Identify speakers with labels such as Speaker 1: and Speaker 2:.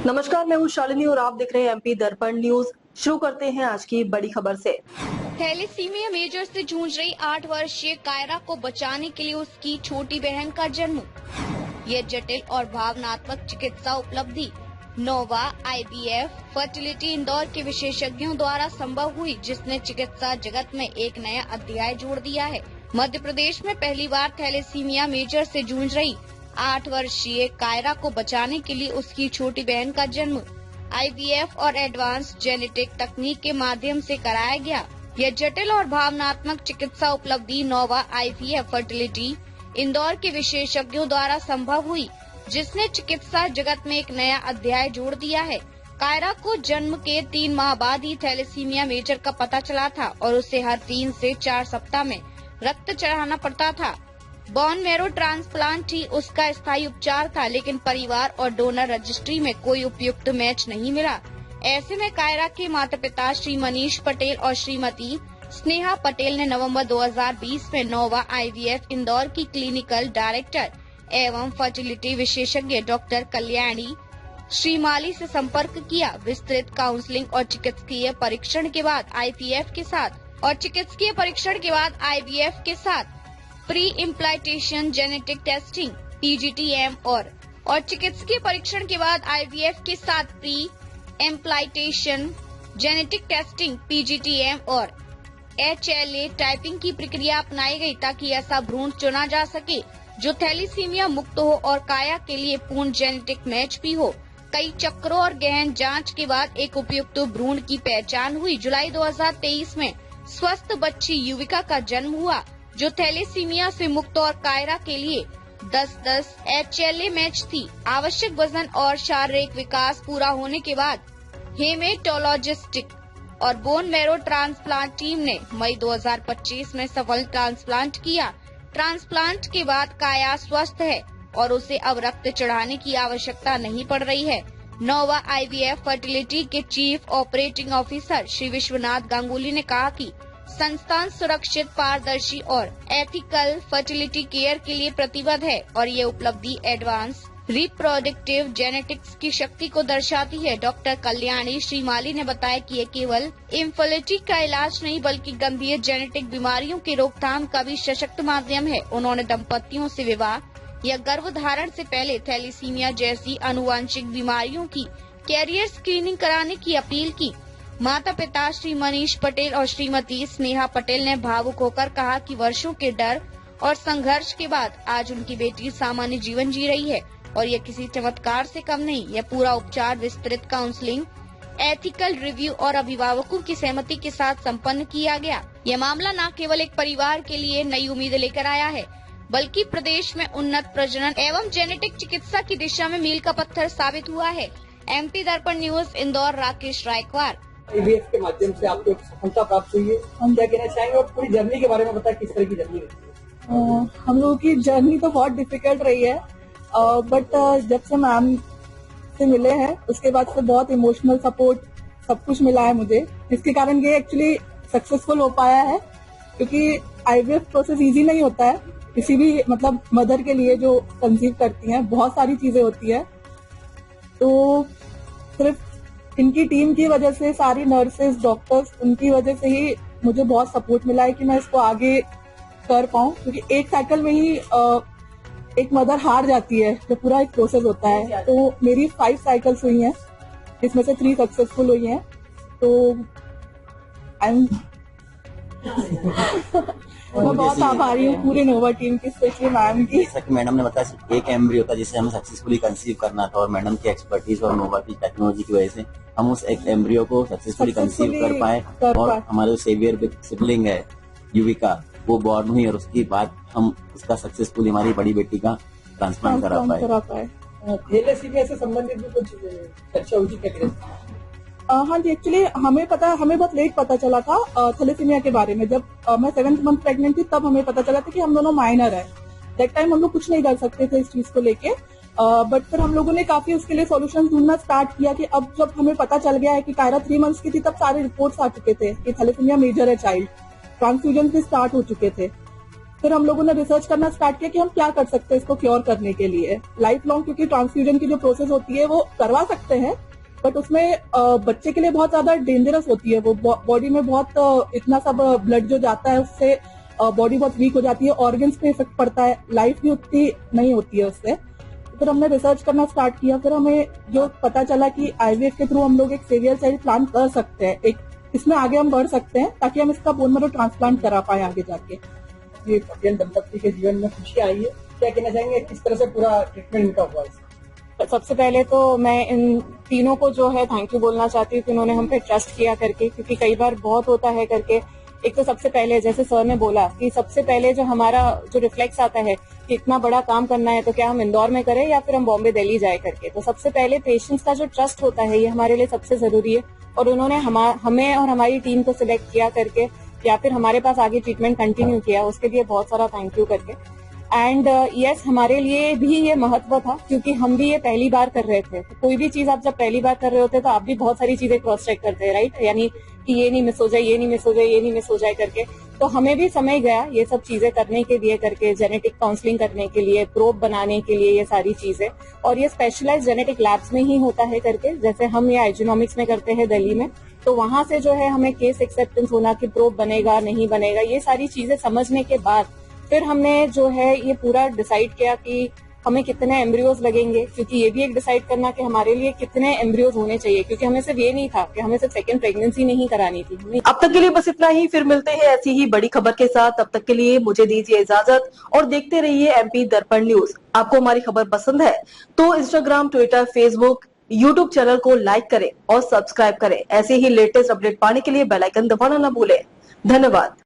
Speaker 1: नमस्कार, मैं हूँ शालिनी और आप देख रहे हैं एमपी दर्पण न्यूज। शुरू करते हैं आज की बड़ी खबर से।
Speaker 2: थैलेसीमिया मेजर से जूझ रही 8 वर्षीय कायरा को बचाने के लिए उसकी छोटी बहन का जन्म। यह जटिल और भावनात्मक चिकित्सा उपलब्धि नोवा IVF फर्टिलिटी इंदौर के विशेषज्ञों द्वारा संभव हुई, जिसने चिकित्सा जगत में एक नया अध्याय जोड़ दिया है। मध्य प्रदेश में पहली बार थैलेसीमिया मेजर से जूझ रही 8 वर्षीय कायरा को बचाने के लिए उसकी छोटी बहन का जन्म IVF और एडवांस जेनेटिक तकनीक के माध्यम से कराया गया। यह जटिल और भावनात्मक चिकित्सा उपलब्धि नोवा IVF फर्टिलिटी इंदौर के विशेषज्ञों द्वारा संभव हुई, जिसने चिकित्सा जगत में एक नया अध्याय जोड़ दिया है। कायरा को जन्म के 3 माह बाद ही थैलेसीमिया मेजर का पता चला था और उसे हर 3 से 4 सप्ताह में रक्त चढ़ाना पड़ता था। बोन मैरो ट्रांसप्लांट ही उसका स्थायी उपचार था, लेकिन परिवार और डोनर रजिस्ट्री में कोई उपयुक्त मैच नहीं मिला। ऐसे में कायरा के माता पिता श्री मनीष पटेल और श्रीमती स्नेहा पटेल ने नवंबर 2020 में नोवा IVF इंदौर की क्लिनिकल डायरेक्टर एवं फर्टिलिटी विशेषज्ञ डॉक्टर कल्याणी श्रीमाली से संपर्क किया। विस्तृत काउंसलिंग और चिकित्सकीय परीक्षण के बाद IVF के साथ pre implantation genetic testing PGTM और चिकित्सकीय परीक्षण के बाद IVF के साथ pre implantation genetic testing PGTM और HLA टाइपिंग की प्रक्रिया अपनाई गई, ताकि ऐसा भ्रूण चुना जा सके जो थैलेसीमिया मुक्त हो और काया के लिए पूर्ण जेनेटिक मैच भी हो। कई चक्रों और गहन जांच के बाद एक उपयुक्त भ्रूण की पहचान हुई। जुलाई 2023 में स्वस्थ बच्ची युविका का जन्म हुआ, जो थैलेसीमिया से मुक्त और कायरा के लिए 10-10 HLA मैच थी। आवश्यक वजन और शारीरिक विकास पूरा होने के बाद हेमेटोलॉजिस्टिक और बोन मैरो ट्रांसप्लांट टीम ने मई 2025 में सफल ट्रांसप्लांट किया। ट्रांसप्लांट के बाद काया स्वस्थ है और उसे अब रक्त चढ़ाने की आवश्यकता नहीं पड़ रही है। नोवा IVF फर्टिलिटी के chief operating officer Shri Vishwanath Ganguly ने कहा कि संस्थान सुरक्षित, पारदर्शी और एथिकल फर्टिलिटी केयर के लिए प्रतिबद्ध है और ये उपलब्धि एडवांस रिप्रोडक्टिव जेनेटिक्स की शक्ति को दर्शाती है। डॉक्टर कल्याणी श्रीमाली ने बताया कि ये केवल इनफर्टिलिटी का इलाज नहीं, बल्कि गंभीर जेनेटिक बीमारियों की रोकथाम का भी सशक्त माध्यम है। उन्होंने दंपतियों से विवाह या गर्भधारण से पहले थैलेसीमिया जैसी आनुवंशिक बीमारियों की कैरियर स्क्रीनिंग कराने की अपील की। माता पिता श्री मनीष पटेल और श्रीमती स्नेहा पटेल ने भावुक होकर कहा कि वर्षों के डर और संघर्ष के बाद आज उनकी बेटी सामान्य जीवन जी रही है और यह किसी चमत्कार से कम नहीं। यह पूरा उपचार विस्तृत काउंसलिंग, एथिकल रिव्यू और अभिभावकों की सहमति के साथ संपन्न किया गया। यह मामला न केवल एक परिवार के लिए नई उम्मीद लेकर आया है, बल्कि प्रदेश में उन्नत प्रजनन एवं जेनेटिक चिकित्सा की दिशा में मील का पत्थर साबित हुआ है। MP दर्पण न्यूज इंदौर, राकेश रायकवार।
Speaker 3: IVF के माध्यम से आपको एक सफलता प्राप्त हुई है, हम क्या कहना चाहेंगे और पूरी जर्नी के बारे में बताएं, किस तरह की जर्नी है?
Speaker 4: हम लोगों की जर्नी तो बहुत डिफिकल्ट रही है, बट जब से मैम से मिले हैं उसके बाद से बहुत इमोशनल सपोर्ट सब कुछ मिला है मुझे, जिसके कारण ये एक्चुअली सक्सेसफुल हो पाया है। क्योंकि IVF प्रोसेस इजी नहीं होता है, किसी भी मतलब मदर के लिए जो कंसीव करती हैं बहुत सारी चीजें होती है। तो सिर्फ इनकी टीम की वजह से, सारी नर्सेस, डॉक्टर्स, उनकी वजह से ही मुझे बहुत सपोर्ट मिला है कि मैं इसको आगे कर पाऊं। क्योंकि एक साइकिल में ही एक मदर हार जाती है जब पूरा एक प्रोसेस होता है। तो मेरी 5 साइकिल्स हुई हैं, जिसमें से 3 सक्सेसफुल हुई हैं। तो मैं बहुत आभारी हूँ पूरी नोवा टीम की, स्पेशली मैम की।
Speaker 5: जैसा कि मैडम ने बताया, एक एम्ब्रियो था जिसे हमें सक्सेसफुली कंसीव करना था और मैडम की एक्सपर्टीज और नोवा की टेक्नोलॉजी की वजह से हम उस एक एम्ब्रियो को सक्सेसफुली कंसीव कर पाए और हमारे सेवियर सिबलिंग है युविका, वो बॉर्न हुई और उसके बाद हम उसका सक्सेसफुली हमारी बड़ी बेटी का ट्रांसप्लांट करा पाए।
Speaker 3: थैलेसीमिया से संबंधित भी कुछ चर्चा हुई थी?
Speaker 4: हाँ जी, एक्चुअली हमें बहुत लेट पता चला था थैलेसीमिया के बारे में। जब मैं 7th मंथ प्रेग्नेंट थी तब हमें पता चला था कि हम दोनों माइनर है। दैट टाइम हम लोग कुछ नहीं कर सकते थे इस चीज को लेके, बट फिर हम लोगों ने काफी उसके लिए सॉल्यूशन ढूंढना स्टार्ट किया। कि अब जब हमें पता चल गया है कि कायरा 3 मंथ्स की थी, तब सारे रिपोर्ट्स आ चुके थे कि थैलेसीमिया मेजर है चाइल्ड, ट्रांसफ्यूजन से स्टार्ट हो चुके थे। फिर हम लोगों ने रिसर्च करना स्टार्ट किया कि हम क्या कर सकते हैं इसको क्योर करने के लिए। लाइफ लॉन्ग, क्योंकि ट्रांसफ्यूजन की जो प्रोसेस होती है वो करवा सकते हैं, बट उसमें बच्चे के लिए बहुत ज्यादा डेंजरस होती है। वो बॉडी में बहुत इतना सब ब्लड जो जाता है उससे बॉडी बहुत वीक हो जाती है, ऑर्गन्स पे इफेक्ट पड़ता है, लाइफ भी उतनी नहीं होती है उससे। फिर हमने रिसर्च करना स्टार्ट किया, फिर हमें जो पता चला कि आईवीएफ के थ्रू हम लोग एक सेवियर चाइल्ड प्लान कर सकते हैं, एक इसमें आगे हम बढ़ सकते हैं ताकि हम इसका बोन मैरो ट्रांसप्लांट करा पाए आगे जाके।
Speaker 3: ये पटेल दंपत्ति के जीवन में खुशी आई है, क्या कहना चाहेंगे, किस तरह से पूरा ट्रीटमेंट इनका हुआ?
Speaker 6: सबसे पहले तो मैं इन तीनों को जो है थैंक यू बोलना चाहती हूँ कि उन्होंने हम पे ट्रस्ट किया करके, क्योंकि कई बार बहुत होता है करके। एक तो सबसे पहले जैसे सर ने बोला कि सबसे पहले जो हमारा जो रिफ्लेक्स आता है कि इतना बड़ा काम करना है तो क्या हम इंदौर में करें या फिर हम बॉम्बे दिल्ली जाए करके, तो सबसे पहले पेशेंट्स का जो ट्रस्ट होता है ये हमारे लिए सबसे जरूरी है। और उन्होंने हमें और हमारी टीम को सिलेक्ट किया करके या फिर हमारे पास आगे ट्रीटमेंट कंटिन्यू किया, उसके लिए बहुत सारा थैंक यू करके। एंड यस, हमारे लिए भी ये महत्व था क्योंकि हम भी ये पहली बार कर रहे थे। तो कोई भी चीज आप जब पहली बार कर रहे होते तो आप भी बहुत सारी चीजें क्रॉस चेक करते हैं, राइट, यानी कि ये नहीं मिस हो जाए, ये नहीं मिस हो जाए, ये नहीं मिस हो जाए करके। तो हमें भी समय गया ये सब चीजें करने के लिए करके, जेनेटिक काउंसलिंग करने के लिए, प्रोब बनाने के लिए, ये सारी चीजें। और ये स्पेशलाइज जेनेटिक लैब्स में ही होता है करके, जैसे हम ये आइजोनॉमिक्स में करते हैं दिल्ली में। तो वहां से जो है हमें केस एक्सेप्टेंस होना कि प्रोब बनेगा नहीं बनेगा, ये सारी चीजें समझने के बाद फिर हमने जो है ये पूरा डिसाइड किया कि हमें कितने एम्ब्रियोज लगेंगे, क्योंकि ये भी एक डिसाइड करना कि हमारे लिए कितने एम्ब्रियोज होने चाहिए, क्योंकि हमें सिर्फ ये नहीं था कि हमें सिर्फ सेकंड प्रेगनेंसी नहीं करानी थी।
Speaker 1: अब तक के लिए बस इतना ही, फिर मिलते हैं ऐसी ही बड़ी खबर के साथ। तब तक के लिए मुझे दीजिए इजाजत और देखते रहिए एमपी दर्पण न्यूज। आपको हमारी खबर पसंद है तो Instagram, Twitter, Facebook, YouTube channel को लाइक करें और सब्सक्राइब करें। ऐसे ही लेटेस्ट अपडेट पाने के लिए बेल आइकन दबाना न भूलें। धन्यवाद।